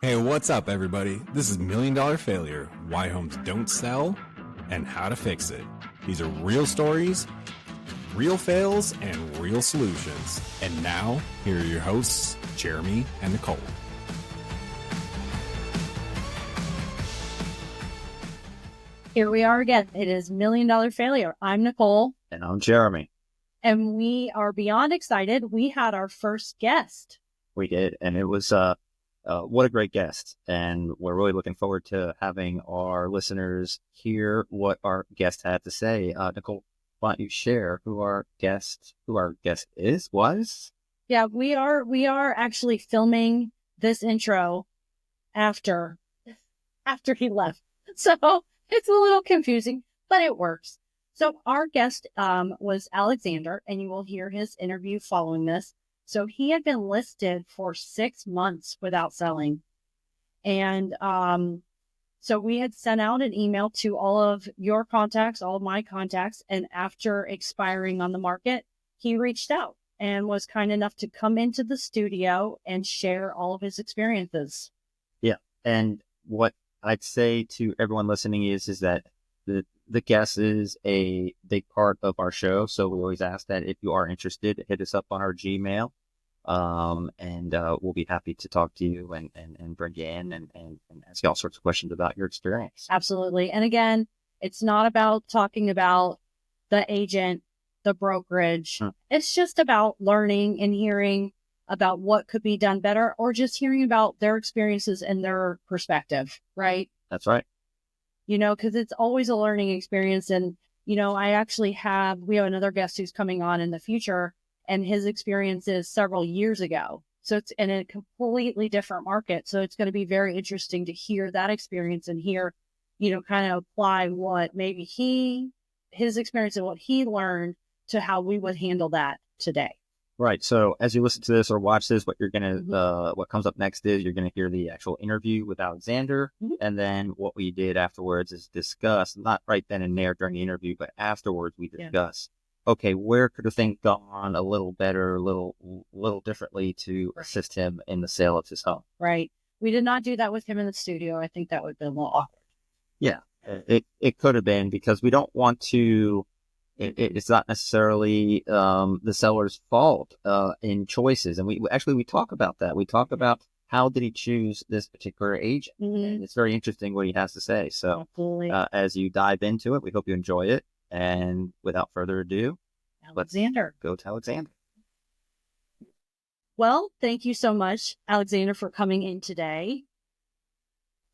Hey, what's up, everybody? This is Million Dollar Failure, Why Homes Don't Sell, and How to Fix It. These are real stories, real fails, and real solutions. And now, here are your hosts, Jeremy and Nicole. Here we are again. It is Million Dollar Failure. I'm Nicole. And I'm Jeremy. And we are beyond excited. We had our first guest. We did. And it was, what a great guest. And we're really looking forward to having our listeners hear what our guest had to say. Nicole, why don't you share who our guest was? Yeah, we are actually filming this intro after he left. So it's a little confusing, but it works. So our guest was Alexander, and you will hear his interview following this. So he had been listed for 6 months without selling. And so we had sent out an email to all of your contacts, all of my contacts. And after expiring on the market, he reached out and was kind enough to come into the studio and share all of his experiences. Yeah. And what I'd say to everyone listening is that the guest is a big part of our show. So we always ask that if you are interested, hit us up on our Gmail. And we'll be happy to talk to you and bring you in and ask you all sorts of questions about your experience. Absolutely. And again, it's not about talking about the agent, the brokerage. It's just about learning and hearing about what could be done better, or just hearing about their experiences and their perspective, right? That's right. You know, because it's always a learning experience. And, you know, we have another guest who's coming on in the future, and his experience is several years ago. So it's in a completely different market. So it's going to be very interesting to hear that experience and hear, you know, kind of apply what maybe his experience and what he learned to how we would handle that today. Right. So as you listen to this or watch this, what comes up next is you're going to hear the actual interview with Alexander. Mm-hmm. And then what we did afterwards is discuss, not right then and there during the interview, but afterwards we discuss, okay, where could have things gone a little better, a little differently to assist him in the sale of his home. Right. We did not do that with him in the studio. I think that would have been a little awkward. Yeah, it could have been, because we don't want to. It's not necessarily the seller's fault in choices. And we talk about that. We talk about how did he choose this particular agent. Mm-hmm. And it's very interesting what he has to say. So as you dive into it, we hope you enjoy it. And without further ado, Alexander. Let's go to Alexander. Well, thank you so much, Alexander, for coming in today.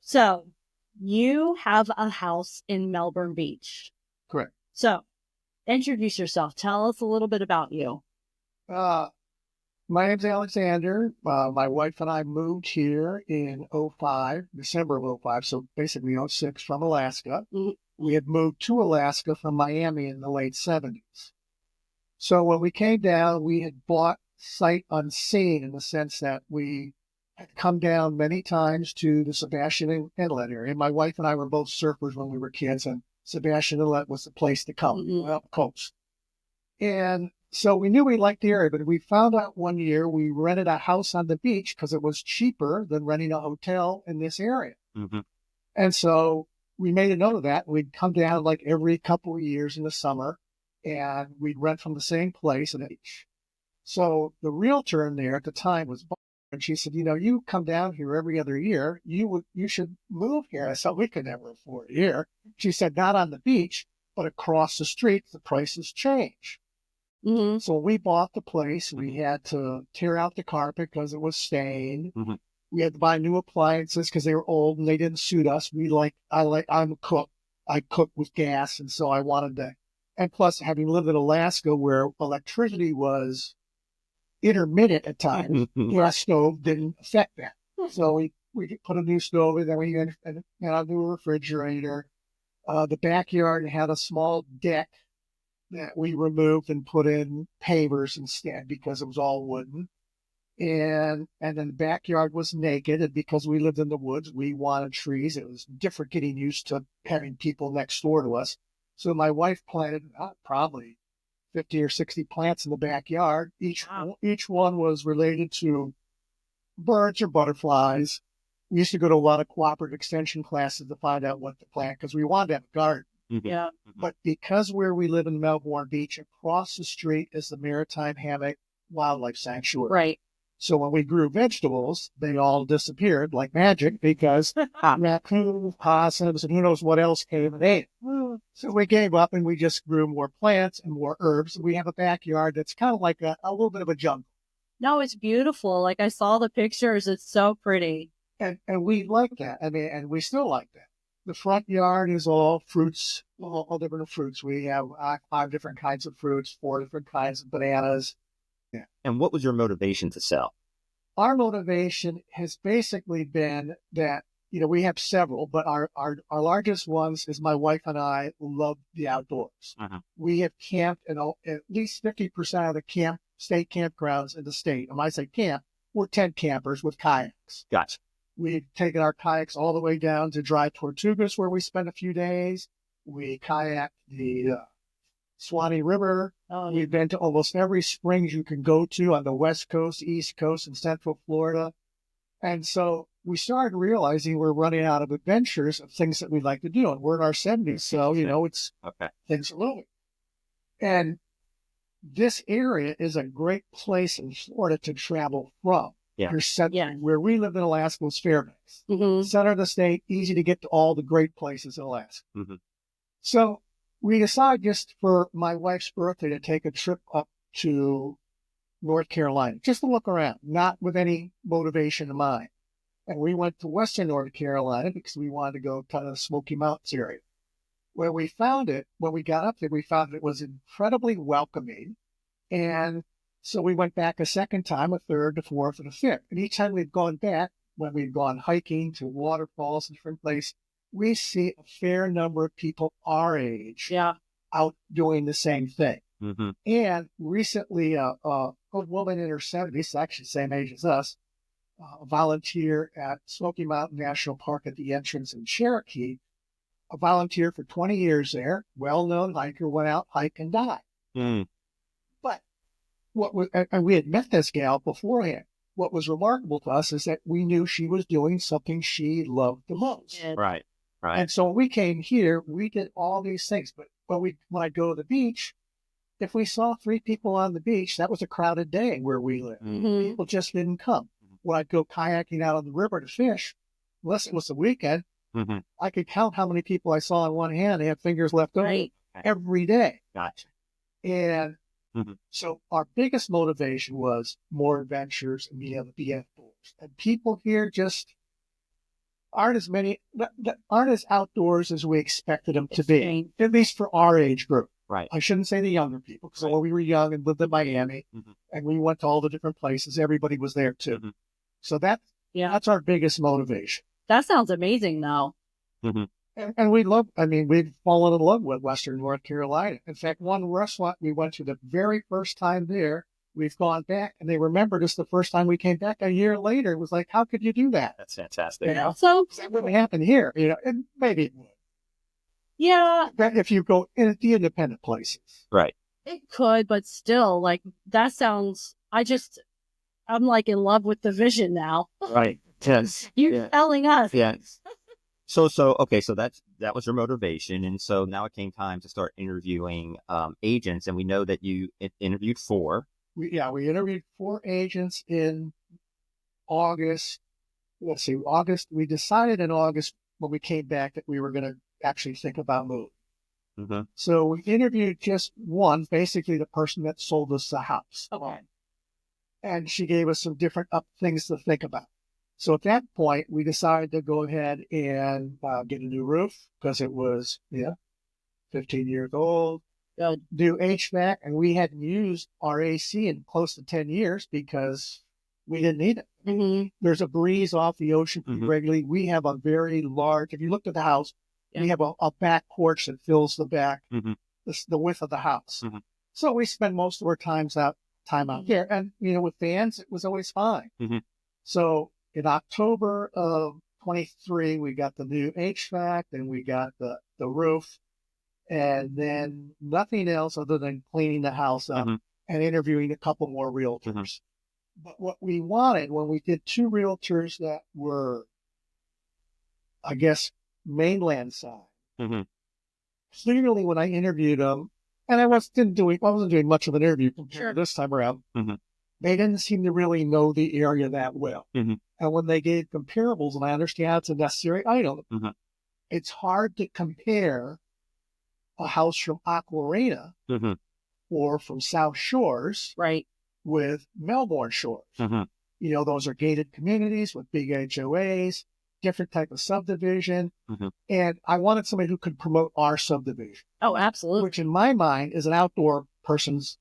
So you have a house in Melbourne Beach. Correct. So introduce yourself. Tell us a little bit about you. My name's Alexander. My wife and I moved here in December of 2005, so basically 2006 from Alaska. Mm-hmm. We had moved to Alaska from Miami in the late 70s. So when we came down, we had bought sight unseen, in the sense that we had come down many times to the Sebastian Inlet area. My wife and I were both surfers when we were kids, and Sebastian Inlet was the place to come, up coast. And so we knew we liked the area, but we found out one year we rented a house on the beach because it was cheaper than renting a hotel in this area. Mm-hmm. And so we made a note of that. We'd come down like every couple of years in the summer, and we'd rent from the same place at the beach. So the realtor in there at the time was, and she said, you know, you come down here every other year. You should move here. I said, we could never afford it here. She said, not on the beach, but across the street, the prices change. Mm-hmm. So we bought the place. We had to tear out the carpet because it was stained. Mm-hmm. We had to buy new appliances because they were old and they didn't suit us. I'm a cook. I cook with gas, and so I wanted to. And plus, having lived in Alaska where electricity was intermittent at times, our stove didn't affect that. So we put a new stove in, then we had a new refrigerator. The backyard had a small deck that we removed and put in pavers instead because it was all wooden. And then the backyard was naked, and because we lived in the woods, we wanted trees. It was different getting used to having people next door to us. So my wife planted probably 50 or 60 plants in the backyard. Each one was related to birds or butterflies. we used to go to a lot of cooperative extension classes to find out what to plant because we wanted to have a garden. Yeah. But because where we live in Melbourne Beach, across the street is the Maritime Hammock Wildlife Sanctuary. Right. So when we grew vegetables, they all disappeared like magic because raccoons, possums, and who knows what else came and ate. So we gave up and we just grew more plants and more herbs. We have a backyard that's kind of like a little bit of a jungle. No, it's beautiful. Like I saw the pictures. It's so pretty. And we like that. I mean, and we still like that. The front yard is all fruits, all different fruits. We have 5 different kinds of fruits, 4 different kinds of bananas. Yeah. And what was your motivation to sell? Our motivation has basically been that, we have several, but our largest ones is my wife and I love the outdoors. We have camped in at least 50% of the state campgrounds in the state. And when I say camp, we're tent campers with kayaks. Gotcha. We've taken our kayaks all the way down to Dry Tortugas, where we spent a few days. We kayaked the Swanee River. We've been to almost every springs you can go to on the West Coast, East Coast, and Central Florida. And so we started realizing we're running out of adventures of things that we'd like to do. And we're in our 70s, so, it's things are moving. And this area is a great place in Florida to travel from. Yeah. Where we lived in Alaska was Fairbanks. Center of the state, easy to get to all the great places in Alaska. So we decided just for my wife's birthday to take a trip up to North Carolina, just to look around, not with any motivation in mind. And we went to Western North Carolina because we wanted to go to the Smoky Mountains area. When we got up there, we found it was incredibly welcoming. And so we went back a second time, a third, a fourth, and a fifth. And each time we've gone back, when we've gone hiking to waterfalls and different places, we see a fair number of people our age out doing the same thing. And recently, a woman in her 70s, actually the same age as us, a volunteer at Smoky Mountain National Park at the entrance in Cherokee, a volunteer for 20 years there, well-known hiker, went out, hiked, and died. But and we had met this gal beforehand. What was remarkable to us is that we knew she was doing something she loved the most. Right. And so when we came here, we did all these things. But when I go to the beach, if we saw 3 people on the beach, that was a crowded day where we live. People just didn't come. When I'd go kayaking out on the river to fish, unless it was the weekend, I could count how many people I saw in one hand. They had fingers left over every day. Gotcha. And so our biggest motivation was more adventures and being able to be outdoors. And people here just aren't as outdoors as we expected them to be, at least for our age group. Right. I shouldn't say the younger people, because when we were young and lived in Miami, and we went to all the different places, everybody was there too. So that's our biggest motivation. That sounds amazing, though. And we've fallen in love with Western North Carolina. In fact, one restaurant we went to the very first time there, we've gone back, and they remembered us the first time we came back a year later. It was like, how could you do that? That's fantastic. So that wouldn't happen here, and maybe it would. Yeah. If you go in the independent places. Right. It could, but still, like, that sounds, I'm like in love with the vision now. Right. Yes. You're telling us. Yes. So that was your motivation. And so now it came time to start interviewing agents. And we know that you interviewed 4. We interviewed 4 agents in August. August. We decided in August when we came back that we were going to actually think about moving. So we interviewed just one, basically the person that sold us the house. Okay. And she gave us some different things to think about. So at that point, we decided to go ahead and get a new roof because it was 15 years old. Good. New HVAC, and we hadn't used our AC in close to 10 years because we didn't need it. There's a breeze off the ocean regularly. We have a very large, if you looked at the house, we have a back porch that fills the back, the width of the house. So we spend most of our time out here. And, with fans, it was always fine. So in October of 23, we got the new HVAC, then we got the roof, and then nothing else other than cleaning the house up and interviewing a couple more realtors. But what we wanted when we did 2 realtors that were I guess, mainland side. Mm-hmm. Clearly, when I interviewed them, and I wasn't doing much of an interview compared Sure. to this time around, Mm-hmm. they didn't seem to really know the area that well. Mm-hmm. And when they gave comparables, and I understand it's a necessary item, Mm-hmm. it's hard to compare a house from Aquarena Mm-hmm. or from South Shores Right. with Melbourne Shores. Mm-hmm. You know, those are gated communities with big HOAs, different type of subdivision. Mm-hmm. And I wanted somebody who could promote our subdivision, Oh, absolutely. which in my mind is an outdoor person's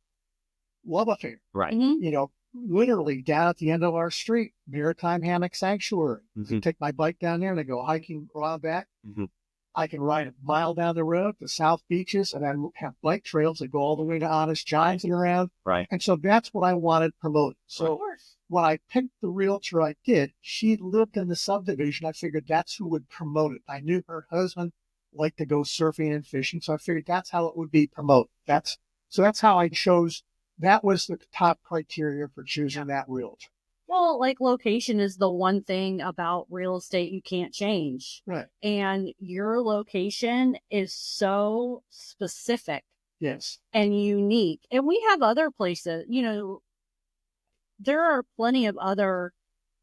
love affair. Right. Mhm. You know, literally down at the end of our street, Maritime Hammock Sanctuary. Mm-hmm. I take my bike down there and I go hiking around back. Mm-hmm. I can ride a mile down the road to South Beaches and then have bike trails that go all the way to Honest Giants and around. Right. And so that's what I wanted promoted. Of So course. when I picked the realtor I did, she lived in the subdivision. I figured that's who would promote it. I knew her husband liked to go surfing and fishing. So I figured that's how it would be promoted. That's how I chose. That was the top criteria for choosing that realtor. Well, like location is the one thing about real estate you can't change. Right. And your location is so specific Yes. and unique. And we have other places, there are plenty of other,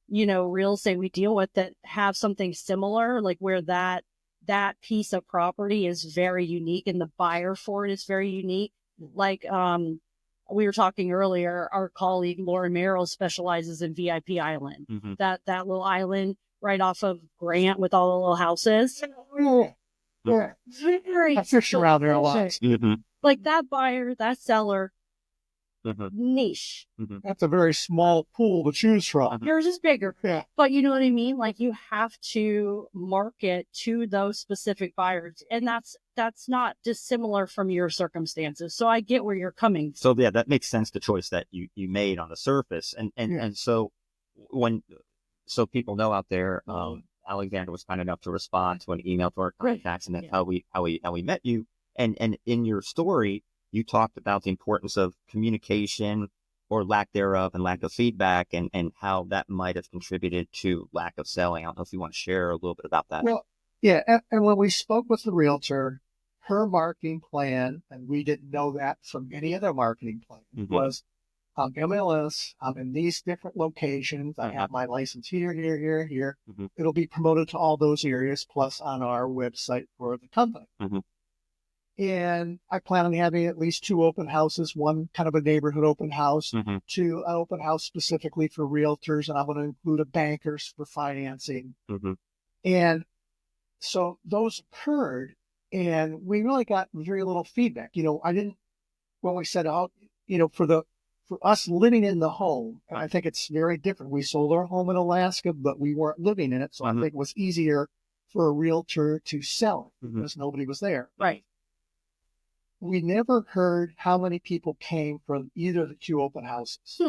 real estate we deal with that have something similar, like where that piece of property is very unique and the buyer for it is very unique. Like, we were talking earlier, our colleague Lauren Merrill specializes in VIP Island. Mm-hmm. That little island right off of Grant with all the little houses. Yeah. Yeah. Very I fish around there a lot. specific. Mm-hmm. Like that buyer, that seller, Mm-hmm. niche. Mm-hmm. That's a very small pool to choose from. Yours is bigger. Yeah. But you know what I mean? Like you have to market to those specific buyers. And that's not dissimilar from your circumstances. So I get where you're coming from. So yeah, that makes sense. The choice that you made on the surface, and Yeah. so so people know out there, Alexander was kind enough to respond to an email to our Right. contacts, and that's Yeah. how we met you. And in your story, you talked about the importance of communication or lack thereof, and lack of feedback, and how that might have contributed to lack of selling. I don't know if you want to share a little bit about that. Well, yeah. And when we spoke with the realtor, her marketing plan, and we didn't know that from any other marketing plan, Mhm. was I'm MLS, I'm in these different locations, I have my license here. Mhm. It'll be promoted to all those areas, plus on our website for the company. Mhm. And I plan on having at least 2 open houses, one kind of a neighborhood open house, Mhm. 2 an open house specifically for realtors, and I'm going to include a bankers for financing. Mhm. And so those occurred, and we really got very little feedback. When we set out, for us living in the home, and I think it's very different. We sold our home in Alaska, but we weren't living in it. So Mhm. I think it was easier for a realtor to sell it Mhm. because nobody was there. Right. We never heard how many people came from either of the 2 open houses.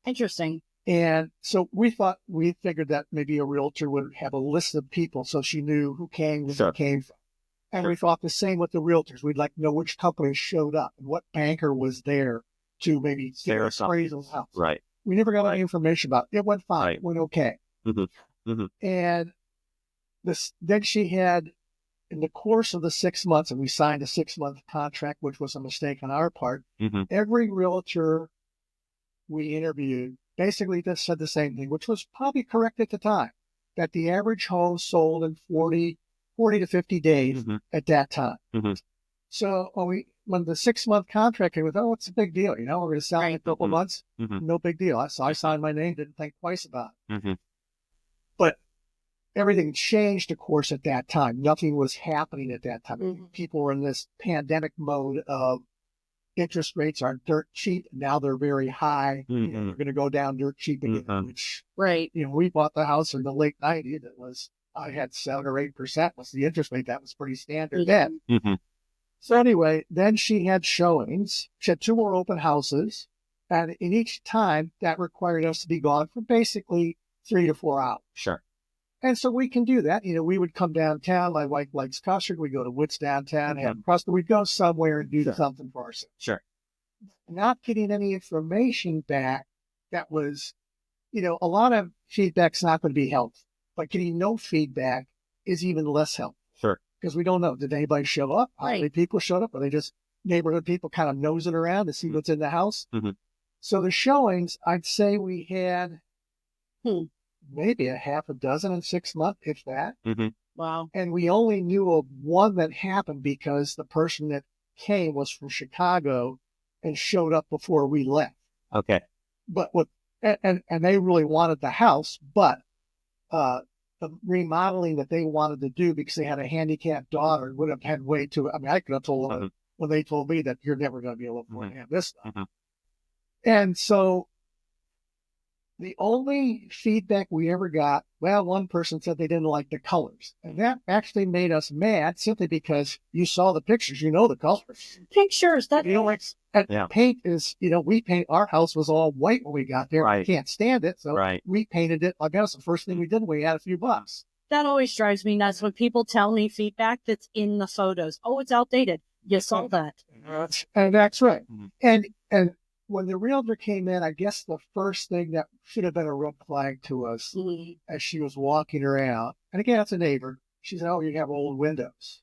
Interesting. And so we figured that maybe a realtor would have a list of people so she knew who came, where Sure. they came from. And Sure. we thought the same with the realtors. We'd like to know which company showed up and what banker was there to maybe Fair appraisal house. Right. We never got Right. any information about it. It went fine. Right. It went okay. Mhm. Mhm. And then she had, in the course of the 6 months, and we signed a 6-month contract, which was a mistake on our part. Mhm. Every realtor we interviewed basically just said the same thing, which was probably correct at the time, that the average home sold in 40 to 50 days Mhm. at that time. Mhm. So when the 6-month contract came with, it's a big deal. We're going to sell in a Right. couple of months. Mhm. No big deal. So I signed my name, didn't think twice about it. Mhm. But everything changed, of course, at that time. Nothing was happening at that time. Mhm. People were in this pandemic mode of interest rates are dirt cheap. Now they're very high. Mhm. They're going to go down dirt cheap again, Mhm. which, Right. we bought the house in the late 90s. I had 7 or 8% was the interest rate. That was pretty standard then. Mhm. So anyway, then she had showings. She had 2 more open houses. And in each time, that required us to be gone for basically 3 to 4 hours. Sure. And so we can do that. We would come downtown. My wife likes custard. We go to Woods downtown, have custard. We'd go somewhere and do Sure. something for ourselves. Sure. Not getting any information back that was, a lot of feedback's not going to be helpful, but getting no feedback is even less helpful. Sure. Because we don't know, did anybody show up? How many Right. people showed up? Are they just neighborhood people kind of nosing around to see what's in the house? Mm-hmm. So the showings, I'd say we had Hmm. maybe a half a dozen in 6 months, if that. Mm-hmm. Wow. And we only knew of one that happened because the person that came was from Chicago and showed up before we left. Okay. But and they really wanted the house, but the remodeling that they wanted to do because they had a handicapped daughter would have had way too. I mean, I could have told them Mm-hmm. when they told me that you're never going to be able to afford to have this stuff. Mm-hmm. And so the only feedback we ever got, well, one person said they didn't like the colors. And that actually made us mad simply because you saw the pictures, you know the colors. Pictures. That You know, and Yeah. paint is, we paint, our house was all white when we got there. Right. We can't stand it. So Right. we painted it. Like that was the first thing we did when we had a few bucks. that always drives me nuts when people tell me feedback that's in the photos. Oh, it's outdated. You saw that. And that's right. Mhm. And when the realtor came in, I guess the first thing that should have been a red flag to us Mhm. as she was walking around, and again, it's a neighbor, she said, oh, you have old windows.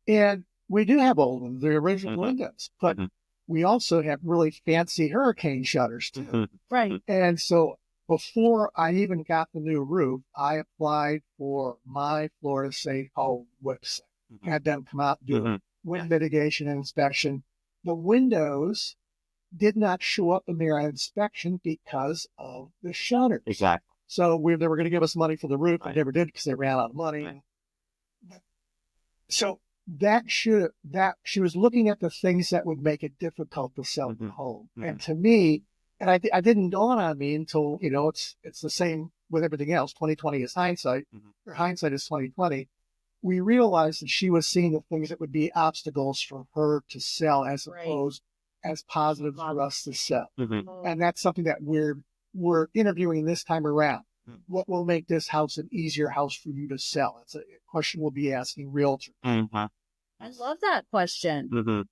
And we do have old ones, the original Mhm. windows, but Mhm. we also have really fancy hurricane shutters too. Mhm. Right. And so before I even got the new roof, I applied for my Florida State Home website, Mhm. had them come out and do Mhm. a wind mitigation and inspection. The windows did not show up in their inspection because of the shutters. Exactly. So they were going to give us money for the roof. Right. They never did because they ran out of money. Right. So she was looking at the things that would make it difficult to sell the Mhm. home. Mhm. And to me, and I didn't dawn on me until, it's the same with everything else. 2020 is hindsight, Mhm. or hindsight is 2020. We realized that she was seeing the things that would be obstacles for her to sell as Right. opposed as positives for us to sell. Mhm. And that's something that we're interviewing this time around. Mhm. What will make this house an easier house for you to sell? It's a question we'll be asking realtors. Mhm. I love that question. Mhm.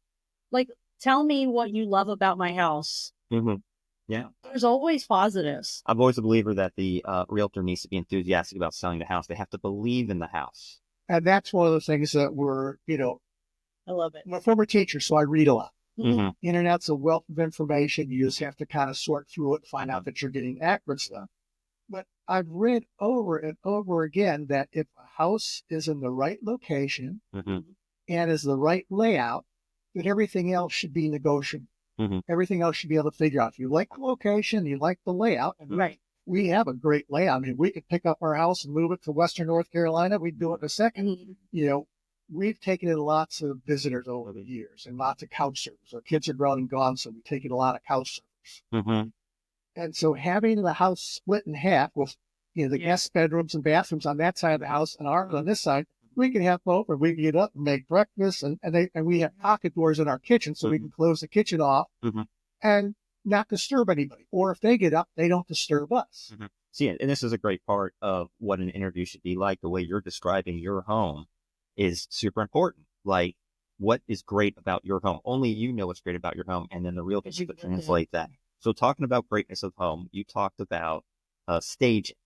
Like, tell me what you love about my house. Mhm. Yeah. There's always positives. I'm always a believer that the realtor needs to be enthusiastic about selling the house. They have to believe in the house. And that's one of the things that I love it. I'm a former teacher, so I read a lot. Mhm. The internet's a wealth of information. You just have to kind of sort through it, find out that you're getting accurate stuff. But I've read over and over again that if a house is in the right location Mhm. and is the right layout, that everything else should be negotiable. Mhm. Everything else should be able to figure out. If you like the location, you like the layout, and Right. we have a great layout. I mean, we could pick up our house and move it to Western North Carolina. We'd do it in a second. Mhm. We've taken in lots of visitors over the years and lots of couch servers. Our kids are grown and gone, so we've taken a lot of couch servers. Mhm. And so having the house split in half with, the guest bedrooms and bathrooms on that side of the house and ours on this side, we can have both, or we can get up and make breakfast, and we have pocket doors in our kitchen, so we can close the kitchen off Mhm. and not disturb anybody. Or if they get up, they don't disturb us. Mhm. See, and this is a great part of what an interview should be like. The way you're describing your home is super important. Like, what is great about your home? Only you know what's great about your home, and then the realtor Because you should live in it. translate that. So, talking about greatness of home, you talked about staging.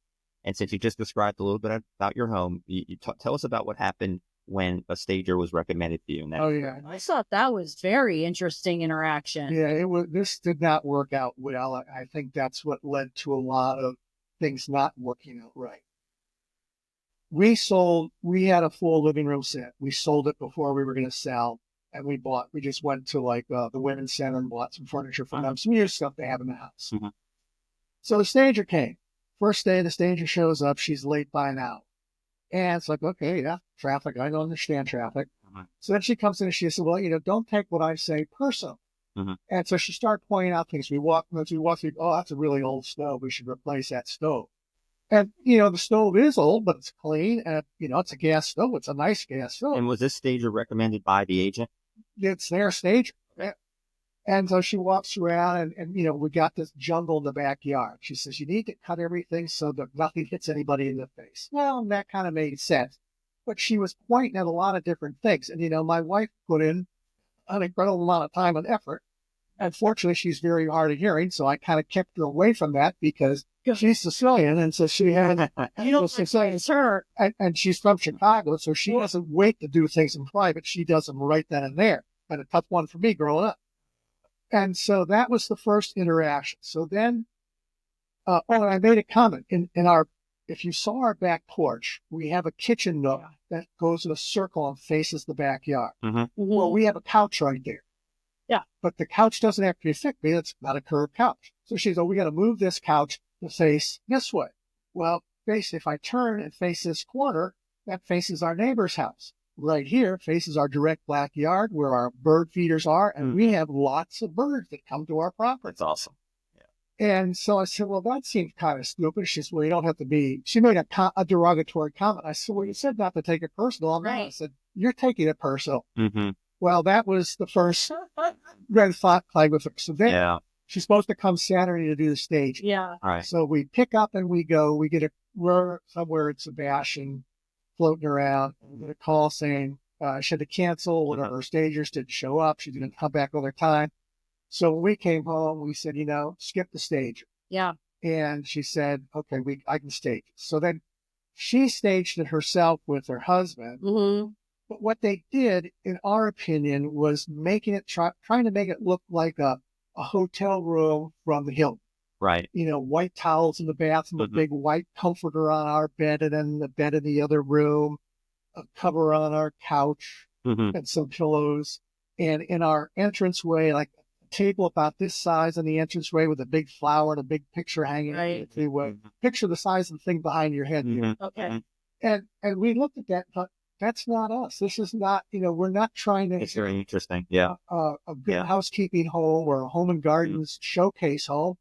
And since you just described a little bit about your home, tell us about what happened when a stager was recommended to you. And Oh, yeah. I thought that was very interesting interaction. Yeah, this did not work out well. I think that's what led to a lot of things not working out right. We had a full living room set. We sold it before we were going to sell. And we just went to the women's center and bought some furniture from them, some new stuff they have in the house. Mhm. So the stager came. First day, the stager shows up. She's late by an hour. And it's like, okay, yeah, traffic. I don't understand traffic. Mhm. So then she comes in and she said, well, don't take what I say personal. Mhm. And so she started pointing out things. As we walk through, oh, that's a really old stove. We should replace that stove. And, the stove is old, but it's clean. And, it's a gas stove. It's a nice gas stove. was this stager recommended by the agent? It's their stager. And so she walks around and we got this jungle in the backyard. She says, you need to cut everything so that nothing hits anybody in the face. Well, that kind of made sense. But she was pointing at a lot of different things. And, my wife put in an incredible amount of time and effort. Unfortunately, she's very hard of hearing. So I kind of kept her away from that because she's Sicilian, and so she had, You don't Sicilian, it's her. and she's from Chicago, so she doesn't wait to do things in private. She does them right then and there. And a tough one for me growing up. And so that was the first interaction. So then, and I made a comment in our, if you saw our back porch, we have a kitchen nook that goes in a circle and faces the backyard. Well, we have a couch right there. Yeah. But the couch doesn't have to be thick. It's not a curved couch. So she said, oh, we got to move this couch to face this way. Well, if I turn and face this corner, that faces our neighbor's house. Right here faces our direct backyard where our bird feeders are. And we have lots of birds that come to our property. That's awesome. And so I said, well, that seems kind of stupid. She said, well, you don't have to be. She made a derogatory comment. I said, well, you said not to take it personal. I said, you're taking it personal. Well, that was the first red flag with her. So then she's supposed to come Saturday to do the stage. Yeah. All right. So we pick up and we go. We're somewhere in Sebastian floating around. We get a call saying she had to cancel. One of her stagers didn't show up. She didn't come back on her time. So when we came home, we said, skip the stage. Yeah. And she said, okay, I can stage it. So then she staged it herself with her husband. But what they did, in our opinion, was trying to make it look like a hotel room from the Hilton. Right. White towels in the bathroom, a big white comforter on our bed, and then the bed in the other room, a cover on our couch, and some pillows. And in our entranceway, like table about this size in the entranceway with a big flower and a big picture hanging. Right. Picture the size of the thing behind your head here. Okay. And we looked at that and thought, that's not us. This is not, we're not trying to. It's very interesting. Yeah. A good housekeeping home or a home and gardens showcase home.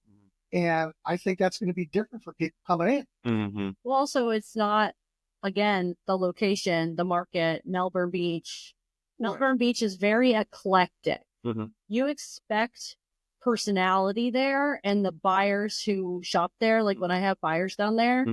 And I think that's going to be different for people coming in. Well, also, it's not, again, the location, the market, Melbourne Beach. Melbourne Beach is very eclectic. You expect personality there, and the buyers who shop there, like when I have buyers down there,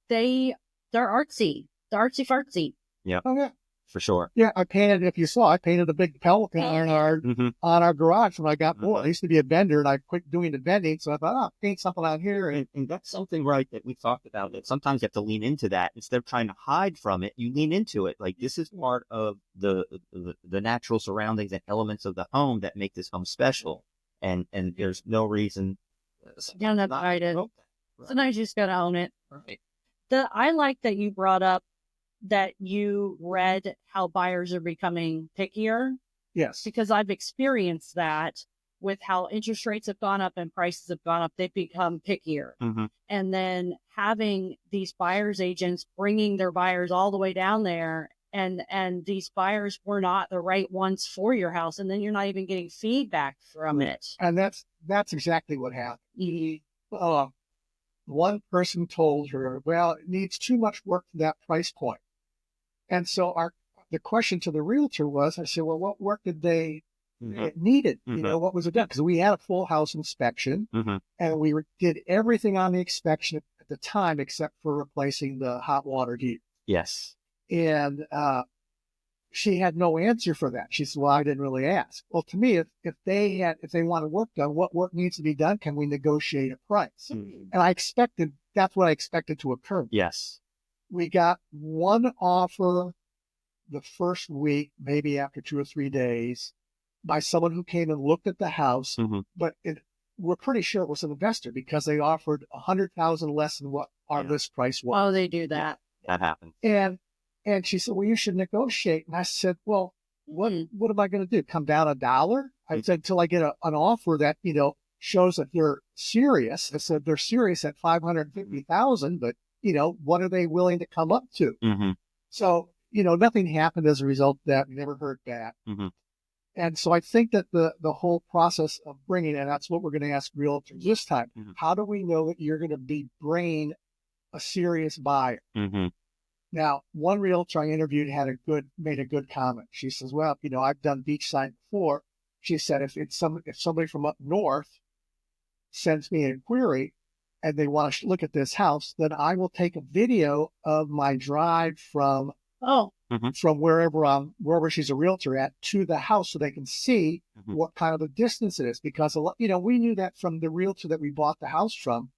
they're artsy. They're artsy fartsy. Yeah. Oh, yeah. For sure. Yeah, I painted a big pelican on our garage when I got bored. I used to be a bender, and I quit doing the bending, so I thought, I'll paint something on here. And that's something, right, that we talked about. That sometimes you have to lean into that. Instead of trying to hide from it, you lean into it. Like, this is part of the natural surroundings and elements of the home that make this home special. And there's no reason. You don't have to hide it. Right. Sometimes you just got to own it. Right. I like that you brought up that you read how buyers are becoming pickier. Yes. Because I've experienced that with how interest rates have gone up and prices have gone up. They've become pickier. And then having these buyers agents bringing their buyers all the way down there, and these buyers were not the right ones for your house. And then you're not even getting feedback from it. And that's exactly what happened. One person told her, well, it needs too much work for that price point. And so the question to the realtor was, I said, well, what work did they needed? What was it done? Because we had a full house inspection, and we did everything on the inspection at the time except for replacing the hot water heater. Yes. And she had no answer for that. She said, well, I didn't really ask. Well, to me, if they want work done, what work needs to be done? Can we negotiate a price? And that's what I expected to occur. Yes. We got one offer the first week, maybe after 2 or 3 days, by someone who came and looked at the house, but we're pretty sure it was an investor because they offered $100,000 less than what our list price was. Oh, they do that. That happened. And she said, well, you should negotiate. And I said, well, what am I going to do? Come down $1? I said, until I get an offer that, shows that they're serious. I said, they're serious at $550,000, but, what are they willing to come up to? So, nothing happened as a result of that. We never heard back. And so I think that the whole process of bringing, and that's what we're going to ask realtors this time, how do we know that you're going to be bringing a serious buyer? Now, one realtor I interviewed made a good comment. She says, well, I've done beachside before. She said, if somebody from up north sends me an query and they want to look at this house, then I will take a video of my drive from wherever she's a realtor at to the house so they can see what kind of a distance it is. Because, we knew that from the realtor that we bought the house from.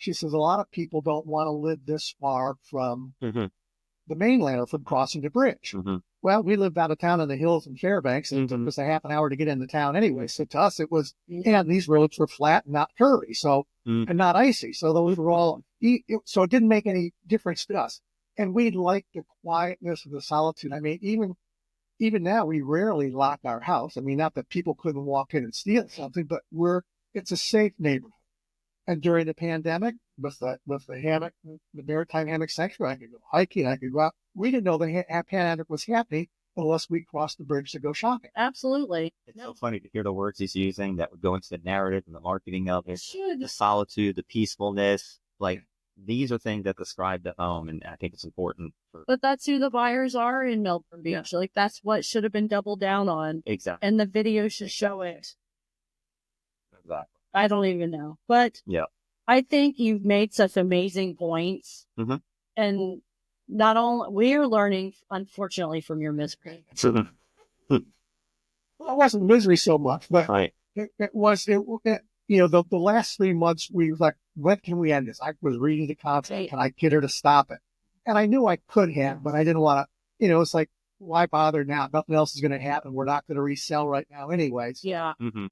she says, a lot of people don't want to live this far from Mm-hmm. the mainland or from crossing the bridge. Mm-hmm. Well, we lived out of town in the hills in Fairbanks, and it Mhm. took us a half an hour to get into town anyway. So to us, it was, and these roads were flat, not curvy, so Mm. and not icy. So those were all, so it didn't make any difference to us. And we liked the quietness of the solitude. I mean, even now, we rarely lock our house. I mean, not that people couldn't walk in and steal something, but it's a safe neighborhood. And during the pandemic, with the hammock, the maritime hammock sanctuary, I could go hiking, I could go out. We didn't know the pandemic was happening unless we crossed the bridge to go shopping. Absolutely. It's so funny to hear the words he's using that would go into the narrative and the marketing of it. Should. The solitude, the peacefulness, like these are things that describe the home, and I think it's important. But that's who the buyers are in Melbourne Beach. Like that's what should have been doubled down on. Exactly. And the video should show it. Exactly. I don't even know. But yeah, I think you've made such amazing points. Mm-hmm. And not only we're learning, unfortunately, from your misery. Well, it wasn't misery so much, but right. it was, the last 3 months, we were like, when can we end this? I was reading the contract. Right. Can I get her to stop it? And I knew I could have, but I didn't want to, it's like, why bother now? Nothing else is going to happen. We're not going to resell right now anyways. Yeah. Mm-hmm.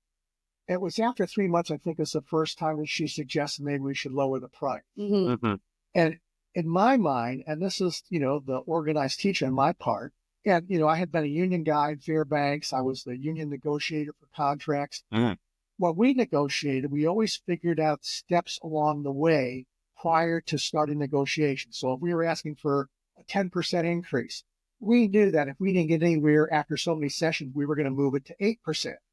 It was after 3 months, I think it's the first time that she suggested maybe we should lower the price. Mm-hmm. Mm-hmm. And in my mind, and this is, the organized teacher on my part, and, I had been a union guy in Fairbanks. I was the union negotiator for contracts. Mm-hmm. When we negotiated, we always figured out steps along the way prior to starting negotiations. So if we were asking for a 10% increase, we knew that if we didn't get anywhere after so many sessions, we were going to move it to 8%.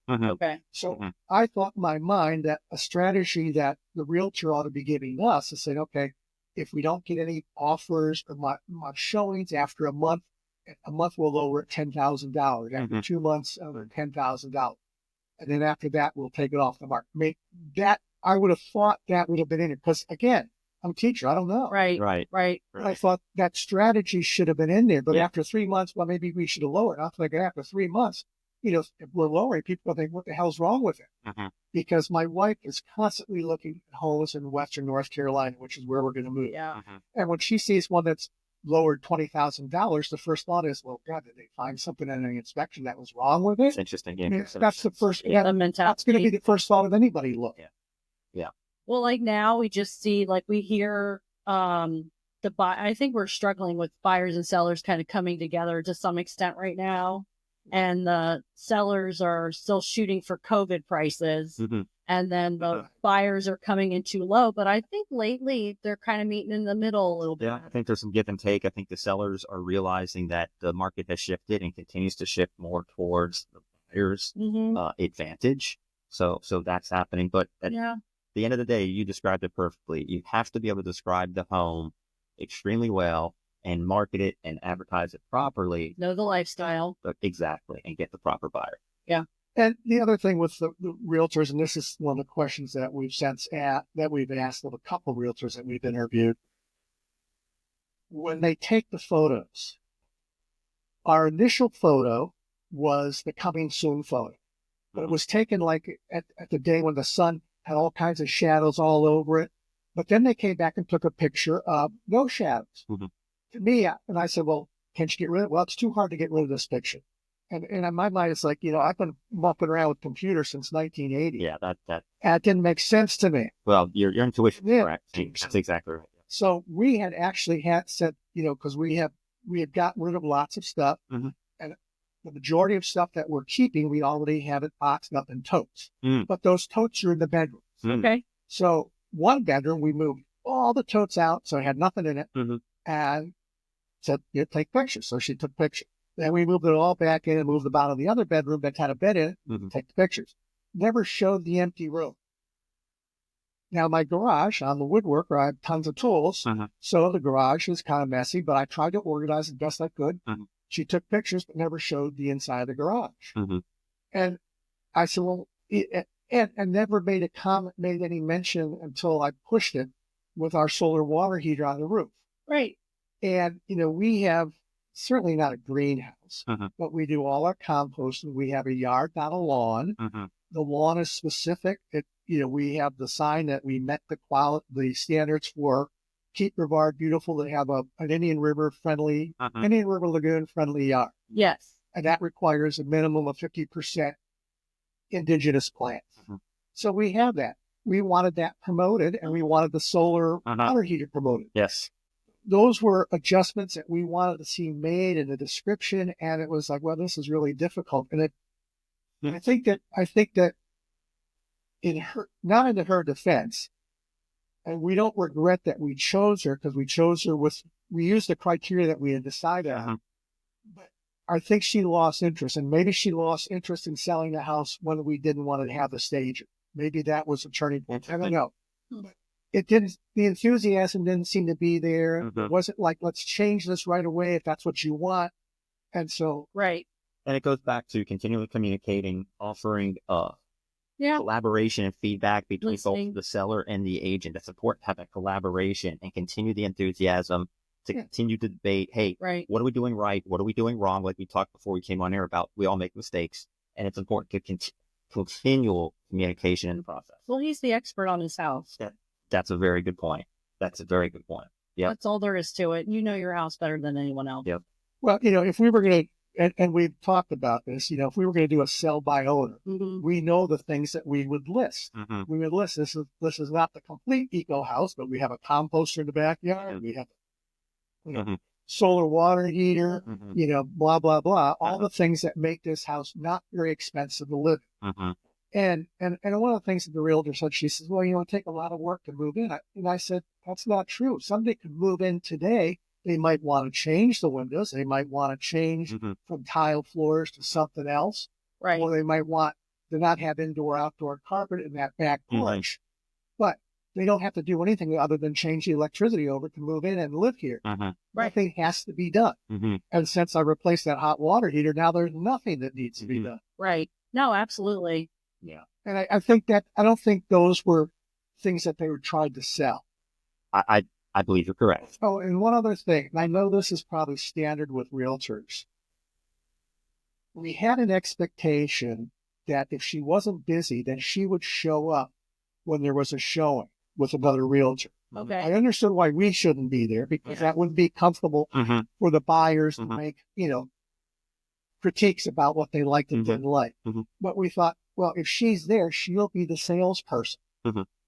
Mm-hmm. Okay. So Mhm. I thought in my mind that a strategy that the realtor ought to be giving us is saying, okay, if we don't get any offers or much showings after a month we'll lower it $10,000. After Mhm. 2 months, over $10,000. And then after that, we'll take it off the market. I mean, that I would have thought that would have been in it because, again, I'm a teacher. I don't know. Right. Right. Right. But I thought that strategy should have been in there. But Yeah. after 3 months, well, maybe we should have lowered. I think after 3 months, if we're lowering, people think, what the hell's wrong with it? Mm-hmm. Because my wife is constantly looking at homes in Western North Carolina, which is where we're going to move. Yeah. Mm-hmm. And when she sees one that's lowered $20,000, the first thought is, well, God, did they find something in the inspection that was wrong with It's it? interesting. I mean, that's the first. The That's mentality. going to be the first thought of anybody looking. Well, like now we just see, like we hear, I think we're struggling with buyers and sellers kind of coming together to some extent right now. And the sellers are still shooting for COVID prices. Mm-hmm. And then the buyers are coming in too low. But I think lately they're kind of meeting in the middle a little bit. Yeah, I think there's some give and take. I think the sellers are realizing that the market has shifted and continues to shift more towards the buyer's Mm-hmm. advantage. So that's happening. But at Yeah. the end of the day, you described it perfectly. You have to be able to describe the home extremely well and market it and advertise it properly. Know the lifestyle. Exactly. And get the proper buyer. And the other thing with the realtors, and this is one of the questions that we've asked of a couple of realtors that we've interviewed, when they take the photos, our initial photo was the coming soon photo, but it was taken like at the day when the sun had all kinds of shadows all over it. But then they came back and took a picture of no shadows. Mhm. To me, and I said, well, can't you get rid of it? Well, it's too hard to get rid of this picture. And in my mind, it's like, I've been mucking around with computers since 1980. Yeah, that And it didn't make sense to me. well, your intuition is Yeah. correct. That's exactly right. So we had actually said, because we had gotten rid of lots of stuff. Mhm. And the majority of stuff that we're keeping, we already have it boxed up in totes. Mm. But those totes are in the bedroom. Mm. Okay. So one bedroom, we moved all the totes out, so it had nothing in it, Mhm. and said, take pictures. So she took pictures. Then we moved it all back in and moved them out of the other bedroom that had a bed in it, Mhm. take the pictures. Never showed the empty room. Now, my garage, I'm a woodworker, I have tons of tools, Mhm. so the garage was kind of messy, but I tried to organize it best I could. Mhm. She took pictures, but never showed the inside of the garage. Mhm. And I said, well, and never made any mention until I pushed it with our solar water heater on the roof. Right. And, we have certainly not a greenhouse, Mhm. but we do all our composting. We have a yard, not a lawn. Mhm. The lawn is specific. we have the sign that we met the standards for Keep Brevard beautiful, to have an Indian River Lagoon friendly yard. Yes. And that requires a minimum of 50% indigenous plants. So we have that. We wanted that promoted, and we wanted the solar water heater promoted. Yes. Those were adjustments that we wanted to see made in the description, and it was like, well, this is really difficult. And I think that not in her defense, and we don't regret that we chose her, because we used the criteria that we had decided on. But I think she lost interest, and maybe she lost interest in selling the house when we didn't want to have the stage. Maybe that was a turning point. I don't know. But the enthusiasm didn't seem to be there. It wasn't like, let's change this right away if that's what you want. And so. Right. And it goes back to continually communicating, offering collaboration and feedback between both the seller and the agent. That's important to have that collaboration and continue the enthusiasm to continue to debate, hey, what are we doing right? What are we doing wrong? Like we talked before we came on air about, we all make mistakes. And it's important to continual communication in the process. Well, he's the expert on his house. That's a very good point. Yeah. That's all there is to it. You know your house better than anyone else. Yep. Well, if we were going to, and we've talked about this, if we were going to do a sell by owner, we know the things that we would list. We would list, this is not the complete eco house, but we have a composter in the backyard. We have solar water heater, blah, blah, blah, all the things that make this house not very expensive to live in. And one of the things that the realtor said, she says, well, it take a lot of work to move in. And I said, that's not true. Somebody could move in today. They might want to change the windows. They might want to change from tile floors to something else. Right. Or they might want to not have indoor-outdoor carpet in that back porch. But they don't have to do anything other than change the electricity over to move in and live here. Nothing has to be done. And since I replaced that hot water heater, now there's nothing that needs to be done. Right. No, absolutely. Yeah. And I don't think those were things that they were trying to sell. I believe you're correct. Oh, and one other thing, and I know this is probably standard with realtors. We had an expectation that if she wasn't busy, then she would show up when there was a showing with another realtor. Okay. I understood why we shouldn't be there, because that wouldn't be comfortable for the buyers to make, critiques about what they liked and didn't like. But we thought, well, if she's there, she'll be the salesperson.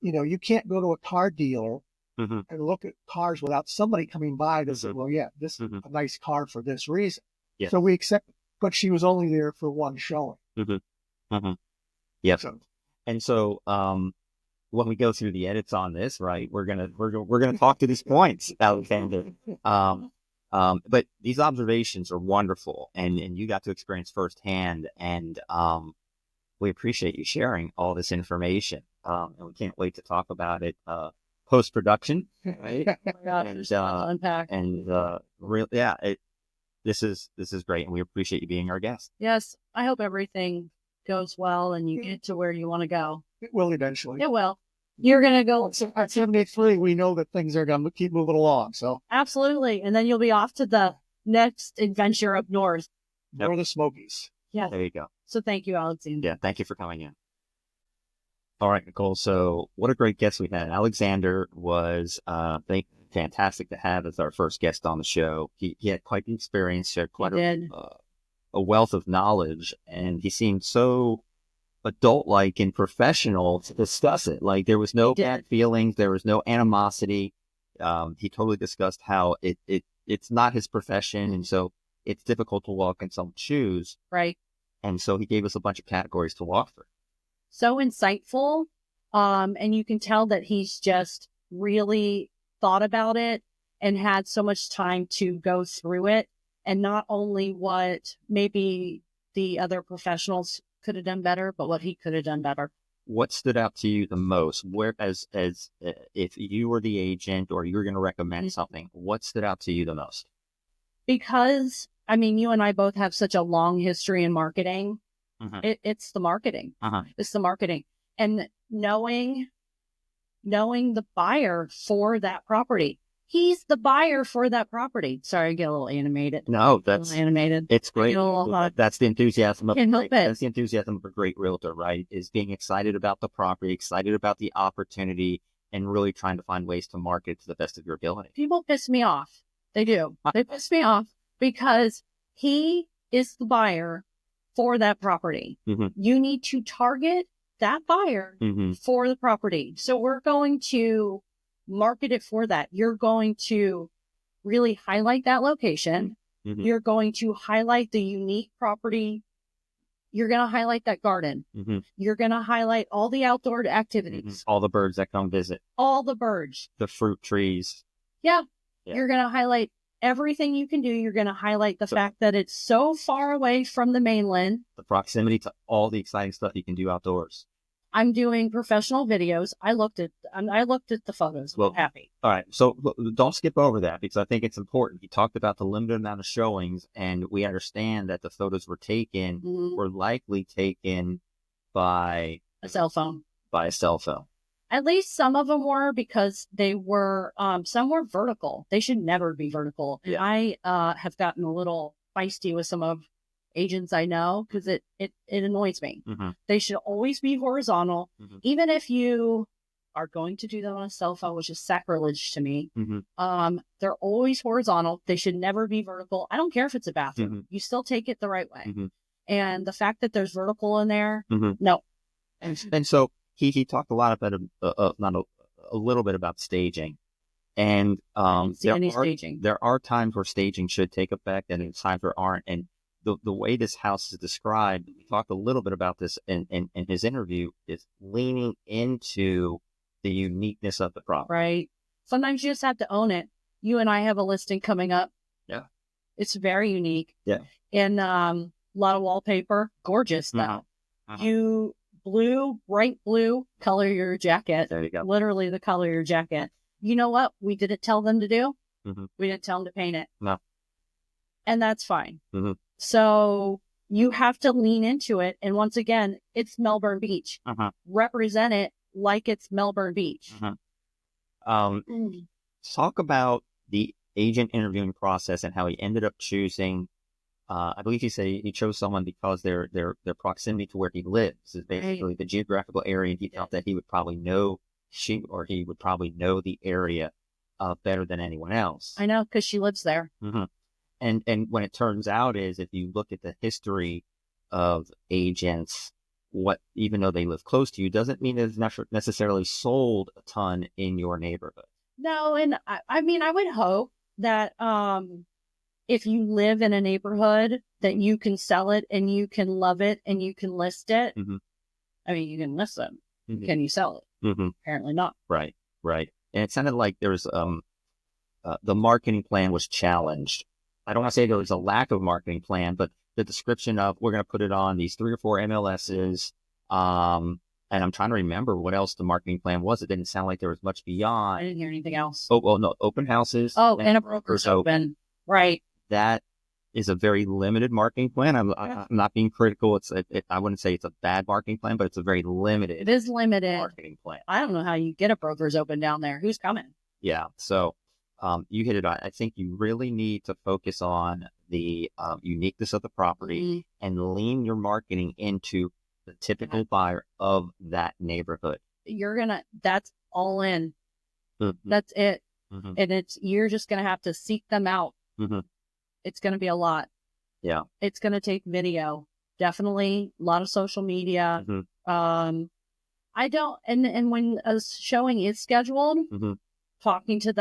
You can't go to a car dealer and look at cars without somebody coming by to say, well, yeah, this is a nice car for this reason. Yes. So we accept, but she was only there for one showing. Yep. And so, when we go through the edits on this, right, we're gonna talk to these points, Alexander. But these observations are wonderful, and you got to experience firsthand, and we appreciate you sharing all this information. And we can't wait to talk about it post production, right? Oh my gosh, unpack. This is great, and we appreciate you being our guest. Yes, I hope everything goes well and you get to where you want to go. It will eventually. It will. You're going to go. At 73, we know that things are going to keep moving along. So absolutely. And then you'll be off to the next adventure up north. Or the Smokies. Yeah. There you go. So thank you, Alexander. Yeah, thank you for coming in. All right, Nicole. So what a great guest we had. Alexander was fantastic to have as our first guest on the show. He had quite the experience, had quite a wealth of knowledge, and he seemed so adult-like and professional to discuss it. Like there was no bad feelings, there was no animosity. He totally discussed how it's not his profession, and so it's difficult to walk in someone's shoes. Right. And so he gave us a bunch of categories to walk through. So insightful. And you can tell that he's just really thought about it and had so much time to go through it. And not only what maybe the other professionals could have done better, but what he could have done better. What stood out to you the most? Where, as if you were the agent or you were going to recommend something, what stood out to you the most? Because, I mean, you and I both have such a long history in marketing. It's the marketing. It's the marketing. And knowing the buyer for that property. He's the buyer for that property. Sorry, I get a little animated. No, A little animated. it's great. get a little hot. That's the enthusiasm of Can't help it. that's the enthusiasm of a great realtor, right? Is being excited about the property, excited about the opportunity, and really trying to find ways to market to the best of your ability. People piss me off. They do. They piss me off because he is the buyer for that property. Mhm. You need to target that buyer Mhm. for the property. So we're going to market it for that. You're going to really highlight that location. Mhm. You're going to highlight the unique property. You're going to highlight that garden. Mhm. You're going to highlight all the outdoor activities, All the birds that come visit, all the birds. the fruit trees. Yeah. Yeah. You're going to highlight everything you can do. You're going to highlight the fact that it's so far away from the mainland. The proximity to all the exciting stuff you can do outdoors. I'm doing professional videos. I looked at the photos. Well, I'm happy. All right. So don't skip over that because I think it's important. You talked about the limited amount of showings, and we understand that the photos were taken were likely taken by A cell phone. a cell phone. At least some of them were, because they were, some were vertical. They should never be vertical. And Yeah. I have gotten a little feisty with some of agents I know because it annoys me. Mhm. They should always be horizontal, Mhm. even if you are going to do them on a cell phone, which is sacrilege to me. Mhm. They're always horizontal. They should never be vertical. I don't care if it's a bathroom. Mhm. You still take it the right way. Mhm. And the fact that there's vertical in there, Mhm. no. And so he talked a lot about not a little bit about staging, and I didn't see any staging. there are times where staging should take effect, and there's times where aren't. And the way this house is described, we talked a little bit about this in his interview, is leaning into the uniqueness of the property. Right. Sometimes you just have to own it. You and I have a listing coming up. Yeah. It's very unique. Yeah. And a lot of wallpaper. Gorgeous though. Uh-huh. You bright blue, color your jacket. There you go. Literally the color of your jacket. You know what we didn't tell them to do? Mhm. We didn't tell them to paint it. No. And that's fine. Mhm. So you have to lean into it. And once again, it's Melbourne Beach. Uh-huh. Represent it like it's Melbourne Beach. Uh-huh. Talk about the agent interviewing process and how he ended up choosing. I believe he said he chose someone because their proximity to where he lives is basically the geographical area. He felt that he would probably know he would probably know the area better than anyone else. I know, because she lives there. Mm-hmm. And when it turns out is, if you look at the history of agents, even though they live close to you, doesn't mean it's necessarily sold a ton in your neighborhood. No, and I mean, I would hope that if you live in a neighborhood, that you can sell it and you can love it and you can list it. Mm-hmm. I mean, you can list it. Mm-hmm. Can you sell it? Mm-hmm. Apparently not. Right. And it sounded like there was the marketing plan was challenged. I don't want to say there was a lack of marketing plan, but the description of we're going to put it on these 3 or 4 MLSs. And I'm trying to remember what else the marketing plan was. It didn't sound like there was much beyond. I didn't hear anything else. Oh, well, no, open houses. Oh, and a broker's open. Right. That is a very limited marketing plan. I'm not being critical. I wouldn't say it's a bad marketing plan, but it's a very limited. It is limited marketing plan. I don't know how you get a broker's open down there. Who's coming? Yeah. So, you hit it on. I think you really need to focus on the uniqueness of the property and lean your marketing into the typical buyer of that neighborhood. That's all in. Mm-hmm. That's it. Mm-hmm. And you're just going to have to seek them out. Mm-hmm. It's going to be a lot. Yeah. It's going to take video. Definitely a lot of social media. Mm-hmm. And when a showing is scheduled, mm-hmm. talking to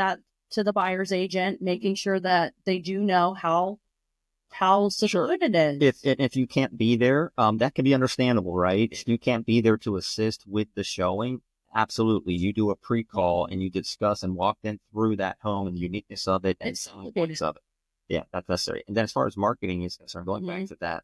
the buyer's agent, making sure that they do know how secure it is. If you can't be there, that can be understandable, right? If you can't be there to assist with the showing, absolutely. You do a pre-call and you discuss and walk them through that home and the uniqueness of it and the points of it. Yeah, that's necessary. And then as far as marketing is concerned, going back to that,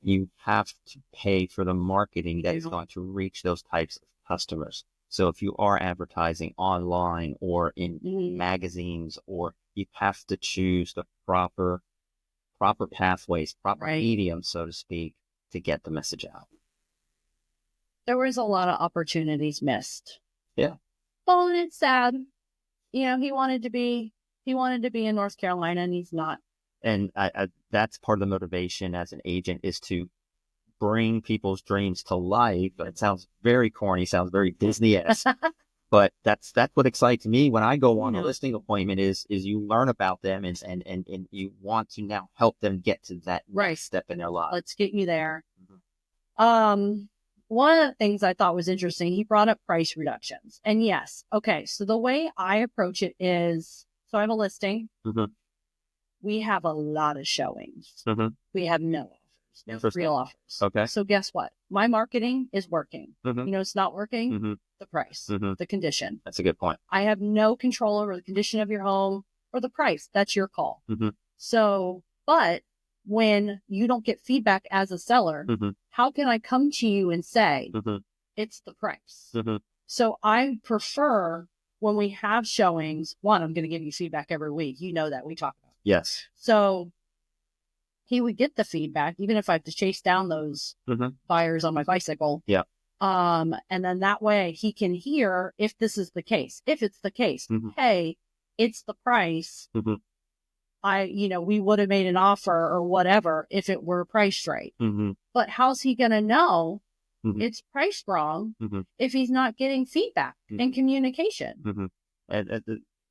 you have to pay for the marketing that is going to reach those types of customers. So if you are advertising online or in magazines, or you have to choose the proper pathways, proper medium, so to speak, to get the message out. There was a lot of opportunities missed. Yeah. Well, and it's sad. he wanted to be in North Carolina, and he's not. And that's part of the motivation as an agent, is to bring people's dreams to life. It sounds very corny, sounds very Disney-esque, but that's what excites me when I go on a listing appointment is you learn about them and you want to now help them get to that next step in their life. Let's get you there. One of the things I thought was interesting, he brought up price reductions. And yes, okay, so the way I approach it is, so I have a listing. We have a lot of showings. We have no offers, no real offers. Okay. So guess what? My marketing is working. It's not working? The price, the condition. That's a good point. I have no control over the condition of your home or the price. That's your call. So, but when you don't get feedback as a seller, how can I come to you and say, it's the price? So I prefer when we have showings, one, I'm going to give you feedback every week. You know that we talk about. Yes. So he would get the feedback, even if I have to chase down those buyers on my bicycle. Yeah. And then that way he can hear if this is the case. If it's the case, hey, it's the price. We would have made an offer or whatever if it were priced right. But how's he going to know it's priced wrong if he's not getting feedback and communication? And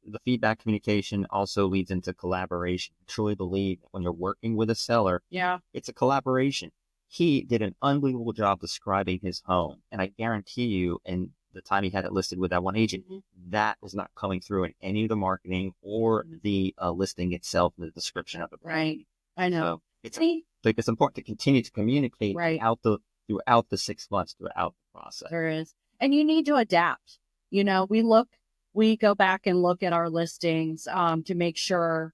the feedback communication also leads into collaboration. I truly believe when you're working with a seller, it's a collaboration. He did an unbelievable job describing his home. And I guarantee you, in the time he had it listed with that one agent, that was not coming through in any of the marketing or the listing itself, the description of it. Right. I know. So it's important to continue to communicate throughout the 6 months, throughout the process. There is. And you need to adapt. We go back and look at our listings to make sure,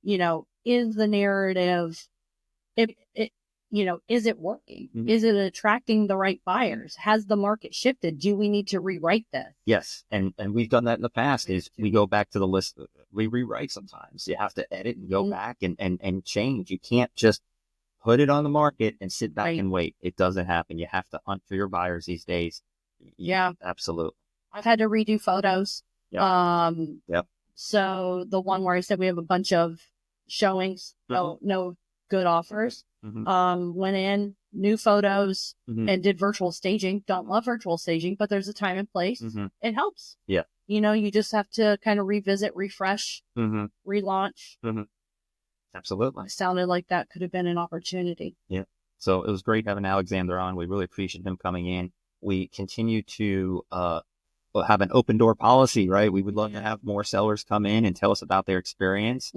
is the narrative, is it working? Is it attracting the right buyers? Has the market shifted? Do we need to rewrite this? Yes. And we've done that in the past is we go back to the list. We rewrite sometimes. You have to edit and go back and change. You can't just put it on the market and sit back and wait. It doesn't happen. You have to hunt for your buyers these days. Yeah. Absolutely. I've had to redo photos. So the one where I said we have a bunch of showings, no good offers. Went in, new photos, and did virtual staging. Don't love virtual staging, but there's a time and place. It helps. Yeah. You just have to kind of revisit, refresh, relaunch. Absolutely. It sounded like that could have been an opportunity. Yeah. So it was great having Alexander on. We really appreciate him coming in. We continue to have an open door policy, right? We would love to have more sellers come in and tell us about their experience.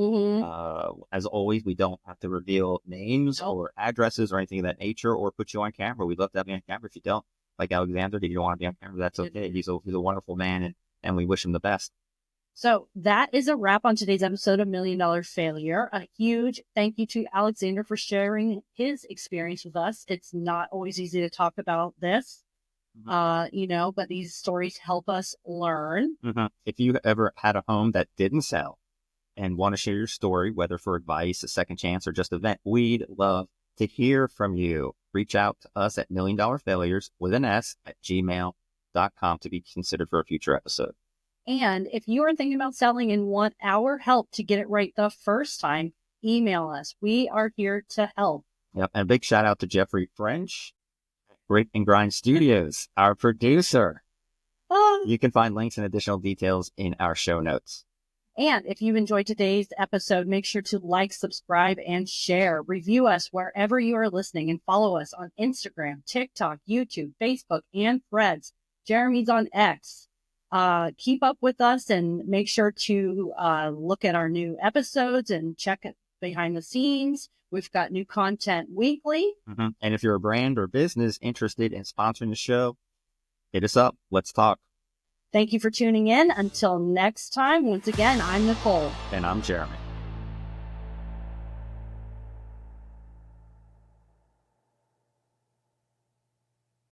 As always, we don't have to reveal names or addresses or anything of that nature or put you on camera. We'd love to have you on camera. If you don't, like Alexander, if you don't want to be on camera, that's okay. He's a wonderful man and we wish him the best. So that is a wrap on today's episode of $1 Million Failure. A huge thank you to Alexander for sharing his experience with us. It's not always easy to talk about this. But these stories help us learn. If you ever had a home that didn't sell and want to share your story, whether for advice, a second chance, or just a vent, we'd love to hear from you. Reach out to us at $1,000,000failures with an S at gmail.com to be considered for a future episode. And if you are thinking about selling and want our help to get it right the first time, email us. We are here to help. Yep. And a big shout out to Jeffrey French, Grit and Grind Studios, our producer. You can find links and additional details in our show notes. And if you've enjoyed today's episode, make sure to like, subscribe, and share. Review us wherever you are listening and follow us on Instagram, TikTok, YouTube, Facebook, and Threads. Jeremy's on X. Keep up with us and make sure to look at our new episodes and check it behind the scenes. We've got new content weekly. And if you're a brand or business interested in sponsoring the show, hit us up. Let's talk. Thank you for tuning in. Until next time, once again, I'm Nicole. And I'm Jeremy.